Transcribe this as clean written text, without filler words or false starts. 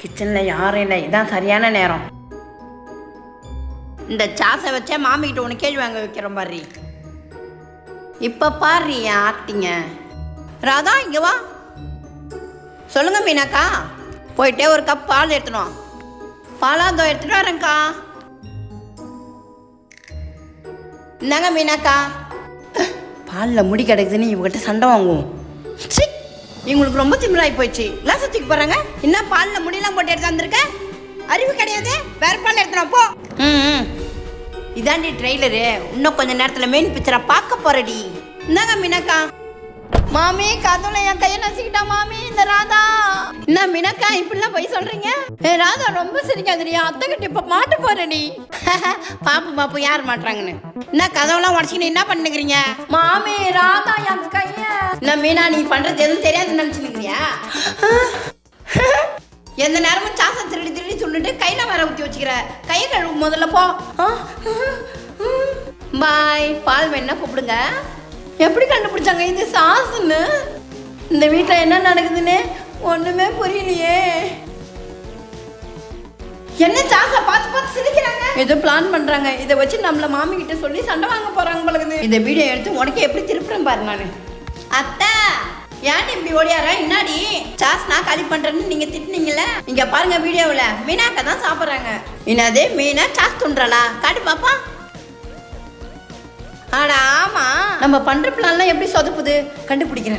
கிச்சனில் யாரும் இல்லை, இதான் சரியான நேரம். இந்த சாஸை வச்சே மாமிக்கிட்ட ஒன்று கேள்வி வாங்க வைக்கிறோம் பாரு. இப்போ பாரு என் ஆக்டிங்க. ராதா இங்கே வா. சொல்லுங்க மீனாக்கா. போயிட்டே ஒரு கப் பால் எடுத்துனோம். பாலாந்தோ எடுத்துட்டு வரேங்க்கா. இந்தாங்க மீனாக்கா. பாலில் முடி கிடக்குதுன்னு இவகிட்ட சண்டை வாங்குவோம். இவங்களுக்கு ரொம்ப திமிராகி போயிடுச்சு. கிளாஸ் தூக்கி போகிறாங்க. என்ன பாலில் முடியெல்லாம் போட்டு எடுத்து வந்திருக்க? அறிவு கிடையாது. வேற பால் எடுத்துனோம் போ. இதாண்டி ட்ரெய்லரு. இன்னும் கொஞ்சம் நேரத்தில் மெயின் பிக்சரை பார்க்க போறடி. இந்தாங்க மீனாக்கா. மாமி கதவுல என் கையை நசிக்கிட்டா மாமி இந்த ராதா. என்ன மீனாக்கா இப்படிலாம் போய் சொல்றீங்க? ராதா ரொம்ப சிரிக்காதுடியா. அத்தை கிட்ட இப்ப மாட்ட போறடி. பாப்பு யார் மாட்டுறாங்கன்னு. என்ன கதவுலாம் உடச்சிக்கின்னு என்ன பண்ணுக்கிறீங்க? மாமி ராதா என் கைய. என்ன மீனா நீ பண்றது எதுவும் தெரியாதுன்னு நினைச்சுக்கிறியா? எந்த நேரமும் சாசை திருடி சொல்லிட்டு கையில வர ஊற்றி வச்சுக்கிற. கையை கழுவு முதல்ல போ. பாய். பால் வேணா கூப்பிடுங்க. எப்படி கண்டுபிடிச்சாங்க இது சாஸ்ன்னு? இந்த வீட்டில் என்ன நடக்குதுன்னு ஒன்றுமே புரியலையே. என்ன சாஸை பார்த்து சிரிக்கிறாங்க. ஏதோ பிளான் பண்ணுறாங்க. இதை வச்சு நம்மளை மாமி கிட்ட சொல்லி சண்டை வாங்க போகிறாங்க பழகுது. இந்த வீடியோ எடுத்து உனக்கு எப்படி திருப்புறேன் பாரு நான். அத்தை ஏன்டி இப்படி ஓடியாரா? என்னாடி சாஸ் நான் காலி பண்ணுறேன்னு நீங்கள் திட்டினீங்களே. இங்கே பாருங்க வீடியோவில் மீனாக்கா தான் சாப்பிட்றாங்க. என்னது மீனா சாஸ் துண்டுறாளா? காட்டு பாப்பா. ஆடா ஆமா, நம்ம பண்ற பிளான்லாம் எப்படி சொதப்புது கண்டுபிடிக்கிறேன்.